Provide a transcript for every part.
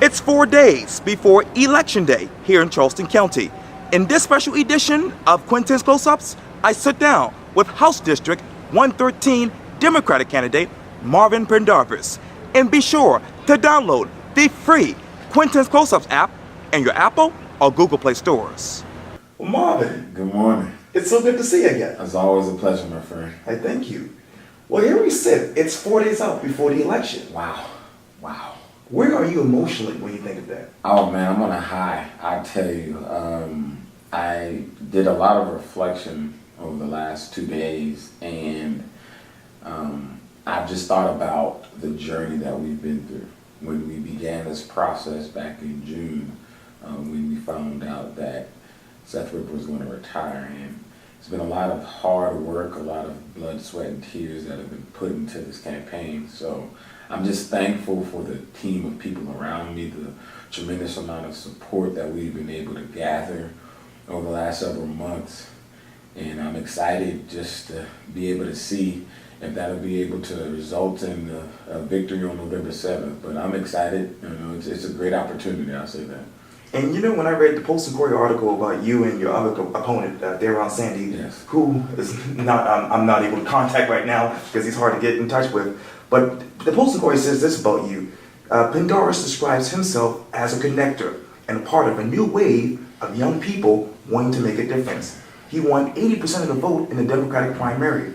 It's 4 days before Election Day here in Charleston County. In this special edition of Quintin's Close-Ups, I sit down with House District 113 Democratic candidate Marvin Pendarvis. And be sure to download the free Quintin's Close-Ups app in your Apple or Google Play stores. Well, Marvin. Good morning. It's so good to see you again. It's always a pleasure, my friend. I thank you. Well, here we sit. It's 4 days out before the election. Wow. Where are you emotionally when you think of that? Oh man, I'm on a high. I tell you, I did a lot of reflection over the last 2 days, and I've just thought about the journey that we've been through. When we began this process back in June, when we found out that Seth Ripper was going to retire, and it's been a lot of hard work, a lot of blood, sweat, and tears that have been put into this campaign. So I'm just thankful for the team of people around me, the tremendous amount of support that we've been able to gather over the last several months. And I'm excited just to be able to see if that'll be able to result in a victory on November 7th. But I'm excited. You know, it's a great opportunity, I'll say that. And you know, when I read the Post and Courier article about you and your other opponent, Theron Sandy, yes, who is not, I'm not able to contact right now because he's hard to get in touch with, but the Post and Courier says this about you. Pendarvis describes himself as a connector and a part of a new wave of young people wanting to make a difference. He won 80% of the vote in the Democratic primary.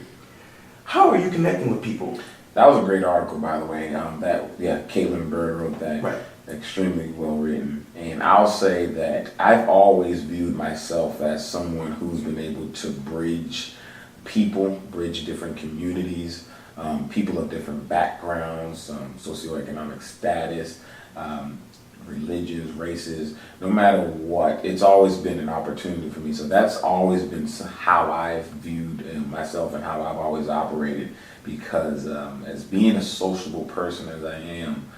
How are you connecting with people? That was a great article, by the way. Caitlin Bird wrote that. Right. Extremely well written. And I'll say that I've always viewed myself as someone who's been able to bridge people, bridge different communities, people of different backgrounds, socioeconomic status, religions, races, no matter what. It's always been an opportunity for me. So that's always been how I've viewed myself and how I've always operated, because as being a sociable person as I am,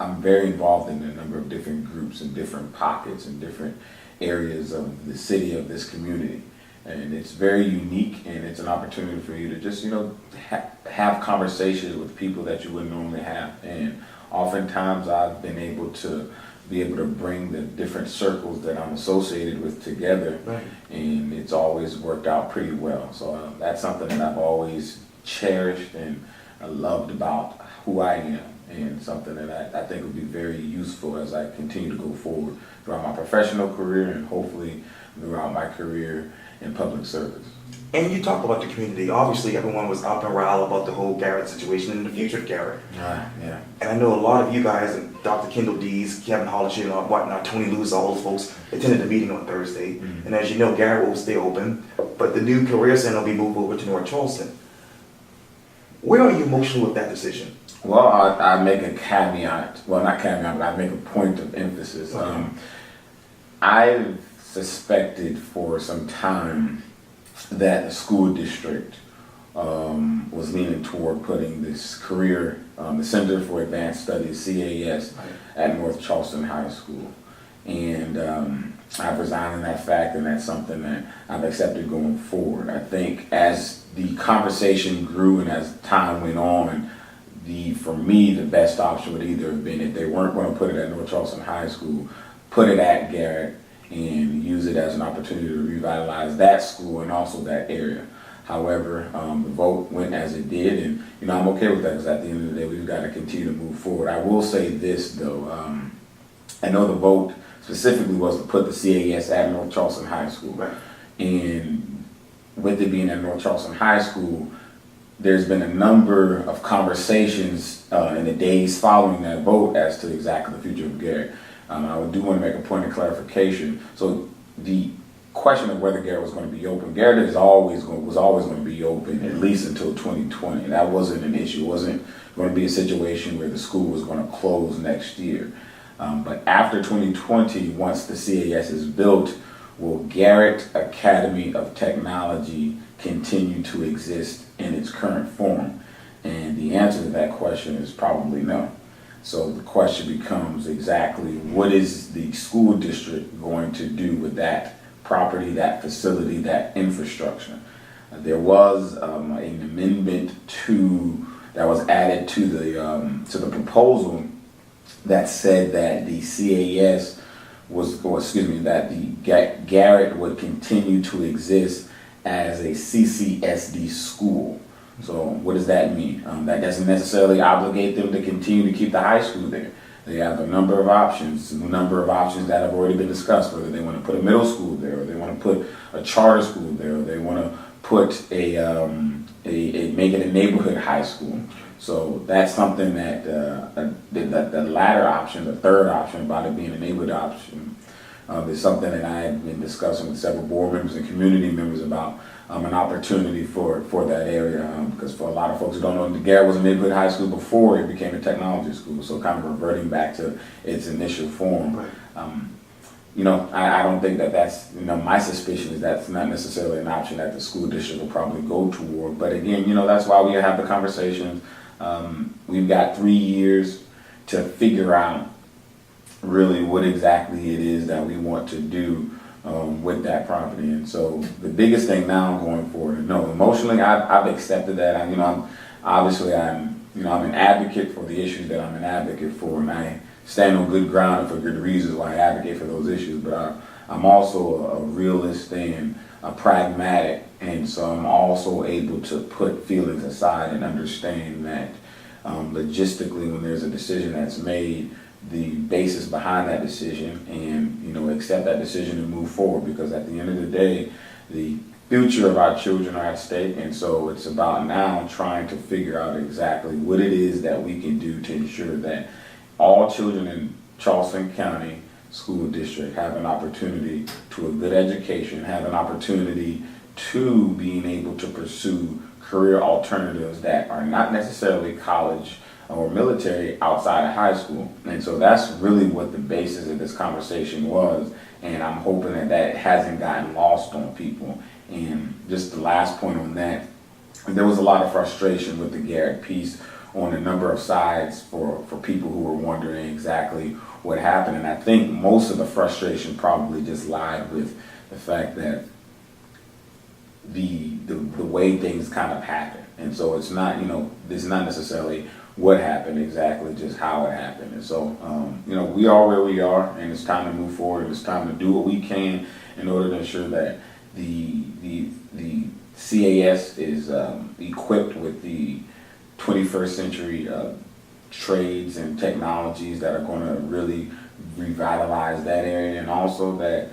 I'm very involved in a number of different groups and different pockets and different areas of the city, of this community. And it's very unique, and it's an opportunity for you to just, have conversations with people that you wouldn't normally have. And oftentimes I've been able to bring the different circles that I'm associated with together. Right. And it's always worked out pretty well. So that's something that I've always cherished and loved about who I am, and something that I think will be very useful as I continue to go forward throughout my professional career and hopefully throughout my career in public service. And you talk about the community. Obviously, everyone was up and riled about the whole Garrett situation and the future of Garrett. Yeah. And I know a lot of you guys, Dr. Kendall Dees, Kevin Hollishin, and whatnot, Tony Lewis, all those folks attended the meeting on Thursday. Mm-hmm. And as you know, Garrett will stay open, but the new career center will be moved over to North Charleston. Where are you emotional with that decision? Well, I make a caveat. Well, not caveat, but I make a point of emphasis. Okay. I've suspected for some time that the school district was leaning toward putting this career, the Center for Advanced Studies, CAS, at North Charleston High School. And I've resigned on that fact, and that's something that I've accepted going forward. I think as the conversation grew and as time went on, for me, the best option would either have been, if they weren't going to put it at North Charleston High School, put it at Garrett and use it as an opportunity to revitalize that school and also that area. However, the vote went as it did, and I'm okay with that, because at the end of the day, we've got to continue to move forward. I will say this though, I know the vote specifically was to put the CAS at North Charleston High School, right. And with it being at North Charleston High School, there's been a number of conversations in the days following that vote as to exactly the future of Garrett. I do want to make a point of clarification. So the question of whether Garrett was going to be open, Garrett was always going to be open at least until 2020. That wasn't an issue. It wasn't going to be a situation where the school was going to close next year. But after 2020, once the CAS is built, will Garrett Academy of Technology continue to exist in its current form? And the answer to that question is probably no. So the question becomes exactly what is the school district going to do with that property, that facility, that infrastructure? There was an amendment that was added to the proposal that said that the CAS that the Garrett would continue to exist as a CCSD school. So what does that mean? That doesn't necessarily obligate them to continue to keep the high school there. They have a number of options that have already been discussed, whether they want to put a middle school there, or they want to put a charter school there, or they want to put make it a neighborhood high school. So that's something that the latter option, the third option about it being a neighborhood option, is something that I have been discussing with several board members and community members about an opportunity for that area. Because for a lot of folks who don't know, the Garrett was a neighborhood high school before it became a technology school. So kind of reverting back to its initial form. Right. I don't think that's, my suspicion is that's not necessarily an option that the school district will probably go toward. But again, that's why we have the conversations. We've got 3 years to figure out really what exactly it is that we want to do with that property. And so the biggest thing now going forward, emotionally, I've accepted that. I'm an advocate for the issues that I'm an advocate for, and I stand on good ground for good reasons why I advocate for those issues. But I'm also a realist and a pragmatic, and so I'm also able to put feelings aside and understand that logistically, when there's a decision that's made, the basis behind that decision, and accept that decision and move forward, because at the end of the day, the future of our children are at stake. And so it's about now trying to figure out exactly what it is that we can do to ensure that all children in Charleston County School District have an opportunity to a good education, have an opportunity to being able to pursue career alternatives that are not necessarily college or military outside of high school. And so that's really what the basis of this conversation was. And I'm hoping that hasn't gotten lost on people. And just the last point on that, there was a lot of frustration with the Garrett piece on a number of sides for people who were wondering exactly what happened. And I think most of the frustration probably just lied with the fact that the way things kind of happen. And so it's not, it's not necessarily what happened exactly, just how it happened. And so, we are where we are, and it's time to move forward. It's time to do what we can in order to ensure that the CAS is equipped with the 21st century trades and technologies that are going to really revitalize that area, and also that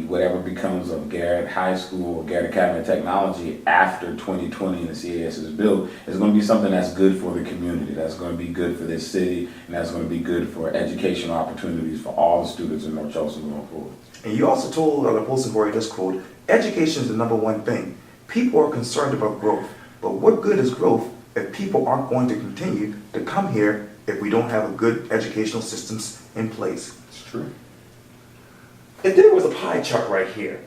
whatever becomes of Garrett High School or Garrett Academy of Technology after 2020 and the CAS is built is going to be something that's good for the community, that's going to be good for this city, and that's going to be good for educational opportunities for all the students in North Charleston going forward. And you also told the Postal Board, this quote, education is the number one thing. People are concerned about growth, but what good is growth if people aren't going to continue to come here if we don't have a good educational systems in place? It's true. If there was a pie chart right here,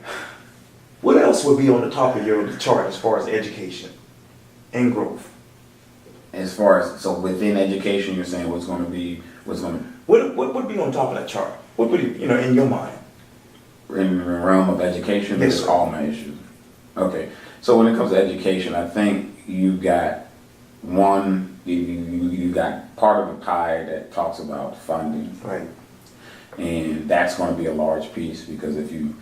what else would be on the top of your chart as far as education and growth? As far as, so within education, you're saying what would be on top of that chart? What would in your mind? In the realm of education, Yes, there's sir. all my issues. Okay, so when it comes to education, I think you got you got part of the pie that talks about funding. Right. And that's going to be a large piece, because if you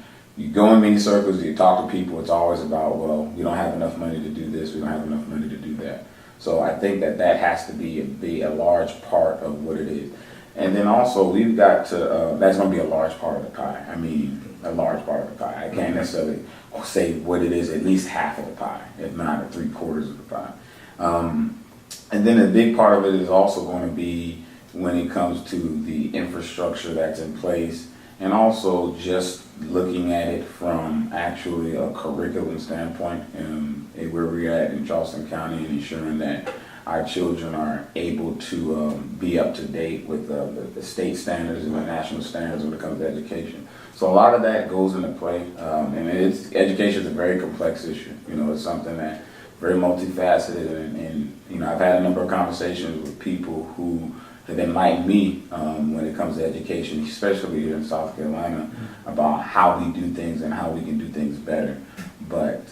go in many circles, you talk to people, it's always about, well, we don't have enough money to do this, we don't have enough money to do that. So I think that has to be a large part of what it is. And then also we've got to, that's going to be a large part of the pie. I mean, a large part of the pie. I can't necessarily say what it is, at least half of the pie, if not 3/4 of the pie. And then a big part of it is also going to be when it comes to the infrastructure that's in place, and also just looking at it from actually a curriculum standpoint, and where we're at in Charleston County, and ensuring that our children are able to be up to date with the state standards and the national standards when it comes to education. So a lot of that goes into play, and education is a very complex issue. It's something that very multifaceted, and I've had a number of conversations with people who have been like me when it comes to education, especially here in South Carolina, about how we do things and how we can do things better. But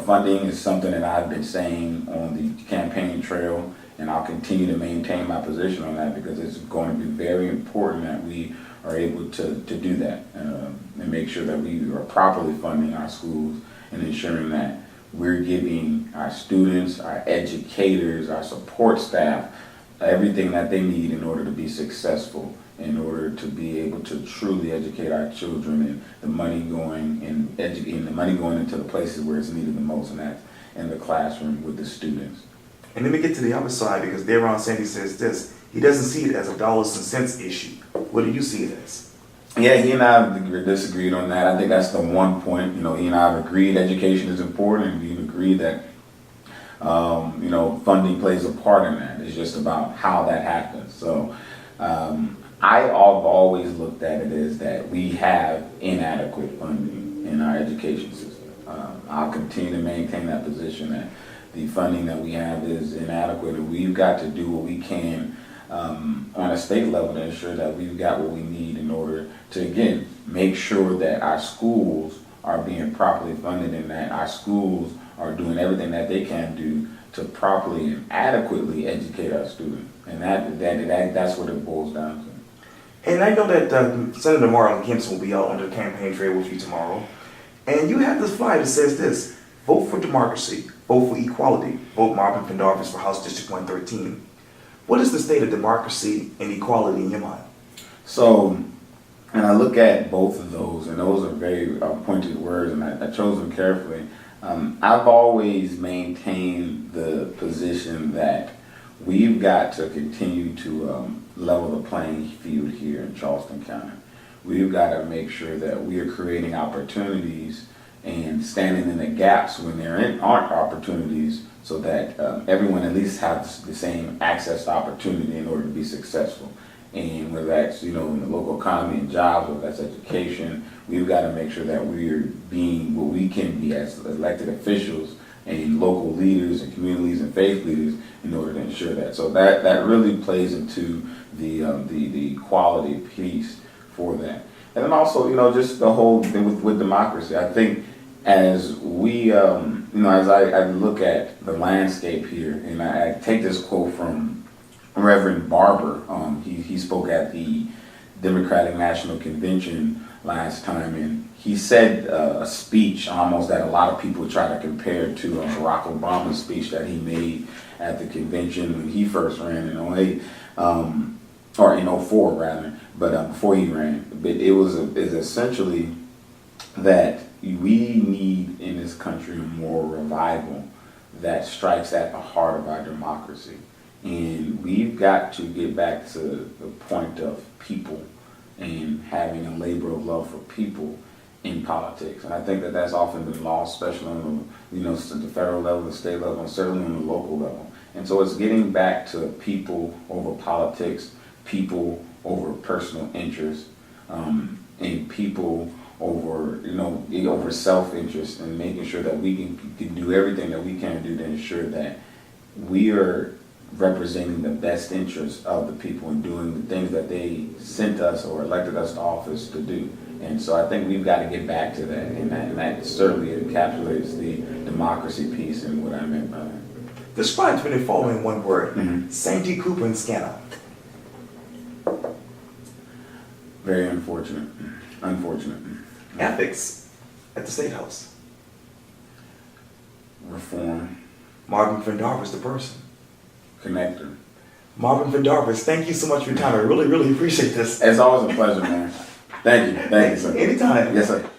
funding is something that I've been saying on the campaign trail, And I'll continue to maintain my position on that because it's going to be very important that we are able to do that and make sure that we are properly funding our schools and ensuring that we're giving our students, our educators, our support staff, everything that they need in order to be successful, in order to be able to truly educate our children, and the money going into the places where it's needed the most, and that's in the classroom with the students. And let me get to the other side, because Theron Sandy says this: he doesn't see it as a dollars and cents issue. What do you see it as? Yeah, he and I have disagreed on that. I think that's the one point. He and I have agreed education is important, and we've agreed that funding plays a part in that. It's just about how that happens. So I've always looked at it as that we have inadequate funding in our education system. I'll continue to maintain that position that the funding that we have is inadequate, and we've got to do what we can on a state level to ensure that we've got what we need in order to, again, make sure that our schools are being properly funded and that our schools are doing everything that they can do to properly and adequately educate our students. And that's what it boils down to. And I know that Senator Marvin Quintin will be out on the campaign trail with you tomorrow. And you have this flyer that says this: vote for democracy, vote for equality, vote Marvin Pendarvis for House District 113. What is the state of democracy and equality in your mind? So, and I look at both of those, and those are very pointed words, and I chose them carefully. I've always maintained the position that we've got to continue to level the playing field here in Charleston County. We've got to make sure that we are creating opportunities and standing in the gaps when there aren't opportunities, so that everyone at least has the same access to opportunity in order to be successful. And whether that's in the local economy and jobs, whether that's education, we've got to make sure that we're being what we can be as elected officials and local leaders and communities and faith leaders in order to ensure that. So that really plays into the equality piece for that. And then also, just the whole thing with democracy. I think as we, as I look at the landscape here, and I take this quote from Reverend Barber. He spoke at the Democratic National Convention last time, and he said a speech almost that a lot of people try to compare to Barack Obama's speech that he made at the convention when he first ran in '08, or in '04 rather, but before he ran. But it's essentially that we need in this country more revival that strikes at the heart of our democracy. And we've got to get back to the point of people and having a labor of love for people in politics. And I think that that's often been lost, especially on the federal level, the state level, and certainly on the local level. And so it's getting back to people over politics, people over personal interest, and people over over self-interest, and making sure that we can do everything that we can do to ensure that we are representing the best interests of the people and doing the things that they sent us or elected us to office to do. And so I think we've got to get back to that, and that certainly encapsulates the democracy piece and what I meant by that. Describe to me the following one word: Mm-hmm. Sandy Cooper and Scanner. Very unfortunate. Unfortunate. Ethics at the State House. Reform. Marvin Pendarvis, the person. Connector. Marvin Pendarvis, thank you so much for your time. I really, really appreciate this. It's always a pleasure, man. Thank you. Thank you, sir. Anytime. Yes, sir.